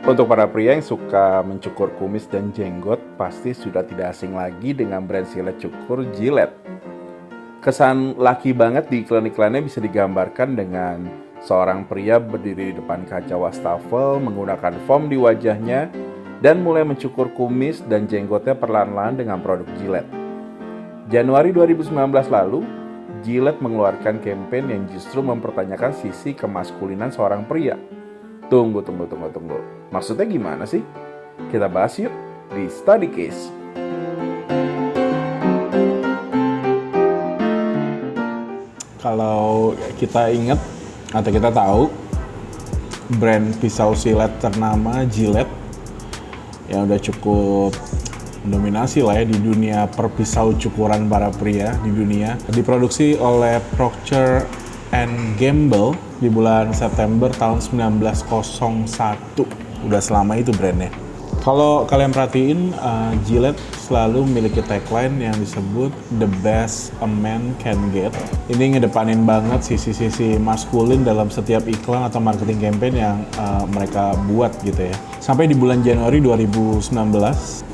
Untuk para pria yang suka mencukur kumis dan jenggot, pasti sudah tidak asing lagi dengan brand silet cukur Gillette. Kesan laki banget di iklan-iklannya bisa digambarkan dengan seorang pria berdiri di depan kaca wastafel, menggunakan foam di wajahnya, dan mulai mencukur kumis dan jenggotnya perlahan-lahan dengan produk Gillette. Januari 2019 lalu, Gillette mengeluarkan campaign yang justru mempertanyakan sisi kemaskulinan seorang pria. Tunggu. Maksudnya gimana sih? Kita bahas yuk di Study Case. Kalau kita ingat atau kita tahu, brand pisau silet ternama Gillette yang udah cukup mendominasi lah ya di dunia perpisau cukuran para pria di dunia. Diproduksi oleh Procter & Gamble di bulan September tahun 1901. Udah selama itu brandnya. Kalau kalian perhatiin, Gillette selalu memiliki tagline yang disebut The Best a Man Can Get. Ini ngedepanin banget sisi-sisi maskulin dalam setiap iklan atau marketing campaign yang mereka buat gitu ya. Sampai di bulan Januari 2019,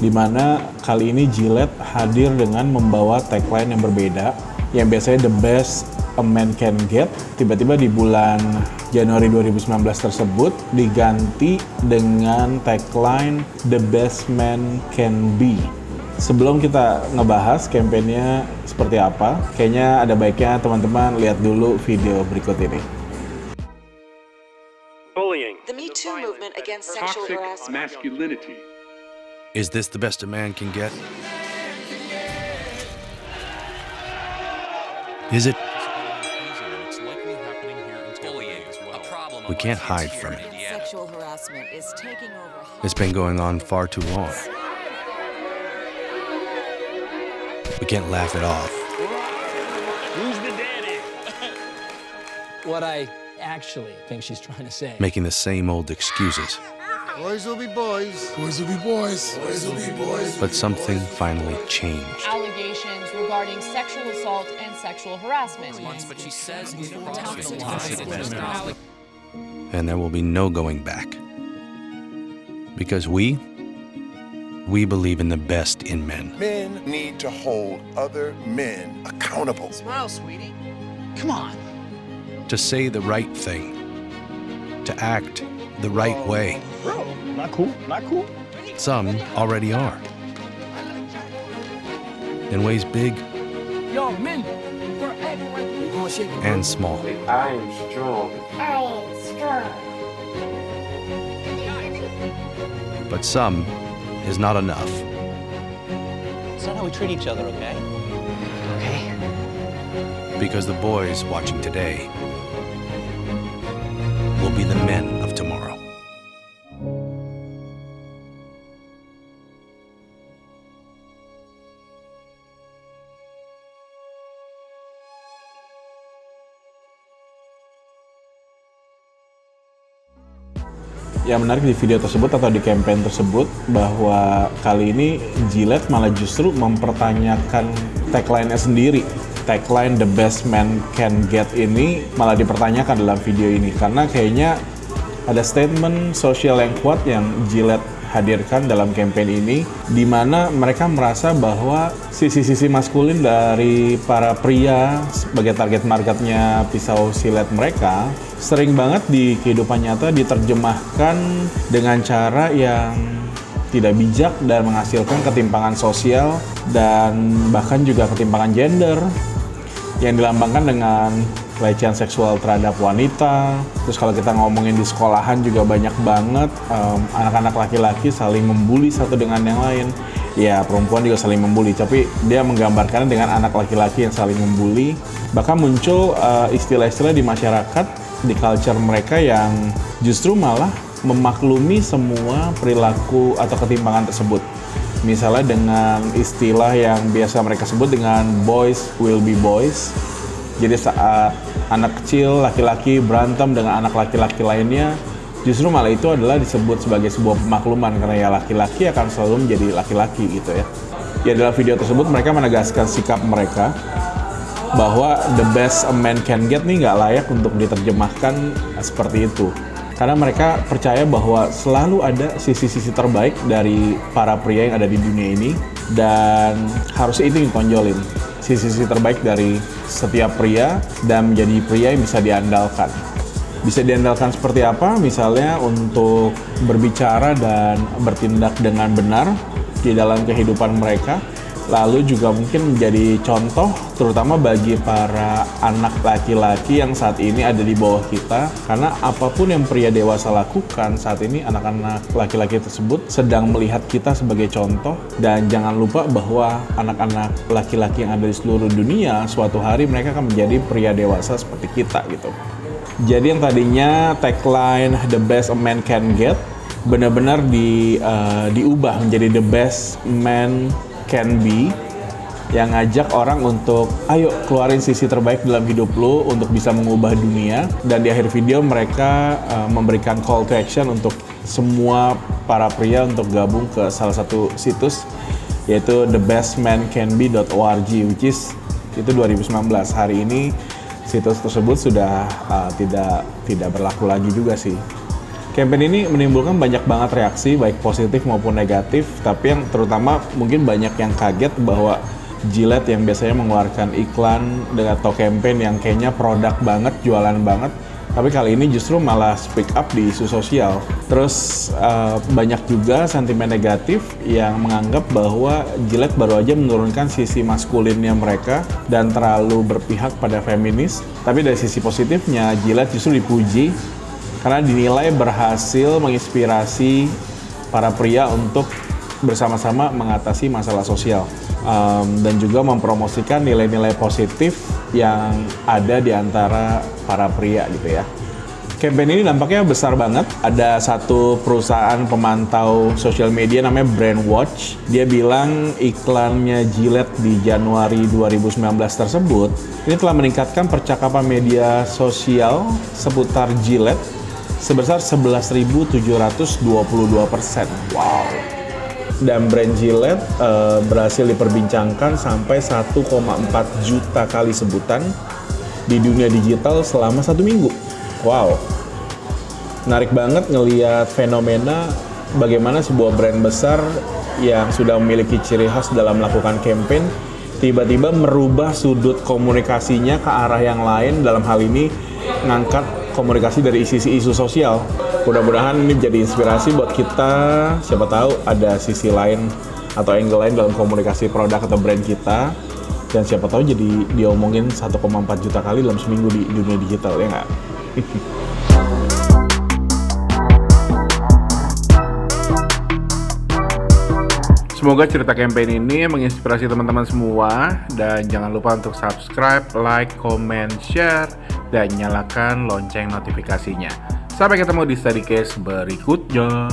di mana kali ini Gillette hadir dengan membawa tagline yang berbeda, yang biasanya The Best a Man Can Get, tiba-tiba di bulan Januari 2019 tersebut diganti dengan tagline The Best Man Can Be. Sebelum kita ngebahas kampanyenya seperti apa, kayaknya ada baiknya teman-teman lihat dulu video berikut ini. Bullying. The Me Too movement against sexual Toxic harassment. masculinity. Is this the best a man can get? Is it? We can't hide from it. Sexual harassment is taking over. It's been going on far too long. We can't laugh it off. Who's the daddy? What I actually think she's trying to say. Making the same old excuses. Boys will be boys. Boys will be boys. Boys will be boys. But something finally changed. Allegations regarding sexual assault and sexual harassment. And there will be no going back. Because we believe in the best in men. Men need to hold other men accountable. Smile, sweetie. Come on. To say the right thing. To act the right way. Bro, not cool. Some already are. In ways big Yo, men, we're gonna shake it. and small. I am strong. But some is not enough. It's not how we treat each other, okay? Okay. Because the boys watching today will be the men of tomorrow. Yang menarik di video tersebut atau di campaign tersebut bahwa kali ini Gillette malah justru mempertanyakan tagline-nya sendiri. Tagline The Best Man Can Get ini malah dipertanyakan dalam video ini karena kayaknya ada statement sosial yang kuat yang Gillette hadirkan dalam campaign ini, di mana mereka merasa bahwa sisi-sisi maskulin dari para pria sebagai target marketnya pisau silet mereka sering banget di kehidupan nyata diterjemahkan dengan cara yang tidak bijak dan menghasilkan ketimpangan sosial dan bahkan juga ketimpangan gender yang dilambangkan dengan pelecehan seksual terhadap wanita. Terus kalau kita ngomongin di sekolahan juga banyak banget anak-anak laki-laki saling membuli satu dengan yang lain. Ya, perempuan juga saling membuli, tapi dia menggambarkannya dengan anak laki-laki yang saling membuli. Bahkan muncul istilah-istilah di masyarakat, di culture mereka yang justru malah memaklumi semua perilaku atau ketimpangan tersebut. Misalnya dengan istilah yang biasa mereka sebut dengan boys will be boys. Jadi saat anak kecil laki-laki berantem dengan anak laki-laki lainnya, justru malah itu adalah disebut sebagai sebuah pemakluman karena ya laki-laki akan selalu menjadi laki-laki gitu ya. Ya dalam video tersebut mereka menegaskan sikap mereka bahwa the best a man can get nih nggak layak untuk diterjemahkan seperti itu. Karena mereka percaya bahwa selalu ada sisi-sisi terbaik dari para pria yang ada di dunia ini, dan harusnya itu yang ditonjolin. Sisi-sisi terbaik dari setiap pria dan menjadi pria yang bisa diandalkan. Bisa diandalkan seperti apa? Misalnya untuk berbicara dan bertindak dengan benar di dalam kehidupan mereka. Lalu juga mungkin menjadi contoh terutama bagi para anak laki-laki yang saat ini ada di bawah kita. Karena apapun yang pria dewasa lakukan saat ini, anak-anak laki-laki tersebut sedang melihat kita sebagai contoh. Dan jangan lupa bahwa anak-anak laki-laki yang ada di seluruh dunia, suatu hari mereka akan menjadi pria dewasa seperti kita gitu. Jadi yang tadinya tagline The Best a Man Can Get benar-benar diubah menjadi The Best Man Can Be, yang ngajak orang untuk ayo keluarin sisi terbaik dalam hidup lo untuk bisa mengubah dunia. Dan di akhir video mereka memberikan call to action untuk semua para pria untuk gabung ke salah satu situs, yaitu thebestmancanbe.org, which is itu 2019. Hari ini situs tersebut sudah tidak berlaku lagi juga sih. Campaign ini menimbulkan banyak banget reaksi, baik positif maupun negatif, tapi yang terutama mungkin banyak yang kaget bahwa Gillette yang biasanya mengeluarkan iklan atau campaign yang kayaknya produk banget, jualan banget, tapi kali ini justru malah speak up di isu sosial. Terus banyak juga sentimen negatif yang menganggap bahwa Gillette baru aja menurunkan sisi maskulinnya mereka dan terlalu berpihak pada feminis. Tapi dari sisi positifnya, Gillette justru dipuji karena dinilai berhasil menginspirasi para pria untuk bersama-sama mengatasi masalah sosial, dan juga mempromosikan nilai-nilai positif yang ada di antara para pria gitu ya. Campaign ini dampaknya besar banget. Ada satu perusahaan pemantau sosial media namanya Brandwatch. Dia bilang iklannya Gillette di Januari 2019 tersebut ini telah meningkatkan percakapan media sosial seputar Gillette sebesar 11.722%. Wow. Dan brand Gillette berhasil diperbincangkan sampai 1,4 juta kali sebutan di dunia digital selama 1 minggu. Wow. Menarik banget ngelihat fenomena bagaimana sebuah brand besar yang sudah memiliki ciri khas dalam melakukan campaign tiba-tiba merubah sudut komunikasinya ke arah yang lain, dalam hal ini ngangkat komunikasi dari isu sosial. Mudah-mudahan ini jadi inspirasi buat kita, siapa tahu ada sisi lain atau angle lain dalam komunikasi produk atau brand kita, dan siapa tahu jadi diomongin 1,4 juta kali dalam seminggu di dunia digital, ya nggak? Semoga cerita campaign ini menginspirasi teman-teman semua, dan jangan lupa untuk subscribe, like, comment, share, dan nyalakan lonceng notifikasinya. Sampai ketemu di study case berikutnya.